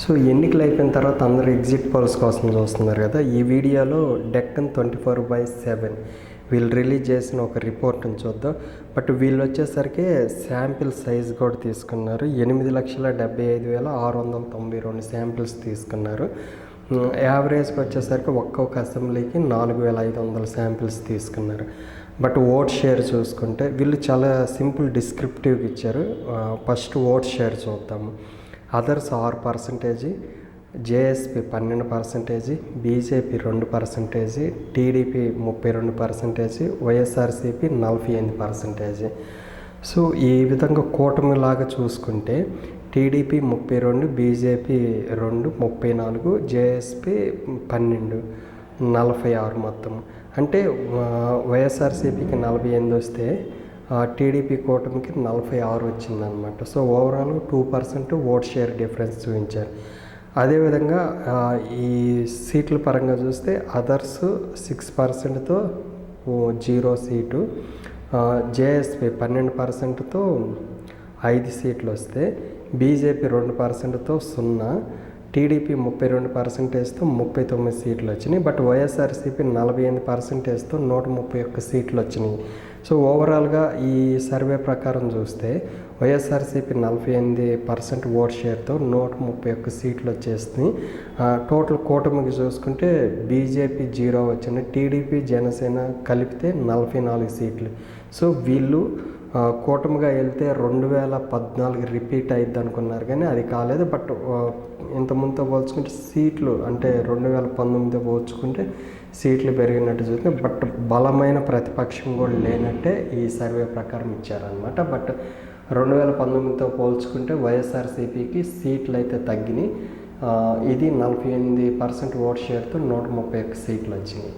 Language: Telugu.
సో ఎన్నికలు అయిపోయిన తర్వాత అందరూ ఎగ్జిట్ పోల్స్ కోసం చూస్తున్నారు కదా. ఈ వీడియోలో డెక్కన్ 24/7 వీళ్ళు రిలీజ్ చేసిన ఒక రిపోర్ట్ని చూద్దాం. బట్ వీళ్ళు వచ్చేసరికి శాంపిల్ సైజ్ కూడా తీసుకున్నారు. 8,75,692 శాంపిల్స్ తీసుకున్నారు. యావరేజ్కి వచ్చేసరికి ఒక్కొక్క అసెంబ్లీకి 4,500 శాంపిల్స్ తీసుకున్నారు. బట్ ఓట్ షేర్ చూసుకుంటే వీళ్ళు చాలా సింపుల్ డిస్క్రిప్టివ్గా ఇచ్చారు. ఫస్ట్ ఓట్ షేర్ చూద్దాము. Others 6%, JSP 12%, BJP 2%, TDP 32%, YSRCP 48%. So ఈ విధంగా కూటమిలాగా చూసుకుంటే టీడీపీ 32, బీజేపీ 2, 34, జేఎస్పీ 12, 46 మొత్తం. అంటే వైఎస్ఆర్సీపీకి 48 వస్తే టీడీపీ కూటమికి 46 వచ్చిందనమాట. So overall 2% vote share difference చూపించారు. అదేవిధంగా ఈ సీట్ల పరంగా చూస్తే అదర్స్ 6%తో 0 సీటు, జేఎస్పీ 12%తో 5 సీట్లు వస్తే, బీజేపీ 2%తో 0, టీడీపీ 32%తో 39 సీట్లు వచ్చినాయి. బట్ వైఎస్ఆర్సీపీ 48%తో 131 సీట్లు వచ్చినాయి. సో ఓవరాల్గా ఈ సర్వే ప్రకారం చూస్తే వైఎస్ఆర్సీపీ 48% ఓట్ షేర్తో 131 సీట్లు వచ్చేస్తున్నాయి. టోటల్ కూటమికి చూసుకుంటే బీజేపీ 0 వచ్చినాయి, టీడీపీ జనసేన కలిపితే 44 సీట్లు. సో వీళ్ళు కూటమిగా వెళ్తే 2014 రిపీట్ అయ్యిద్ది అనుకున్నారు, కానీ అది కాలేదు. బట్ ఇంతకుముందుతో పోల్చుకుంటే సీట్లు అంటే 2019తో పోల్చుకుంటే సీట్లు పెరిగినట్టు చూస్తే, బట్ బలమైన ప్రతిపక్షం కూడా లేనట్టే ఈ సర్వే ప్రకారం ఇచ్చారనమాట. బట్ 2019తో పోల్చుకుంటే వైఎస్ఆర్సీపీకి సీట్లు అయితే తగ్గినాయి. ఇది 48% ఓట్ షేర్తో 131 సీట్లు వచ్చినాయి.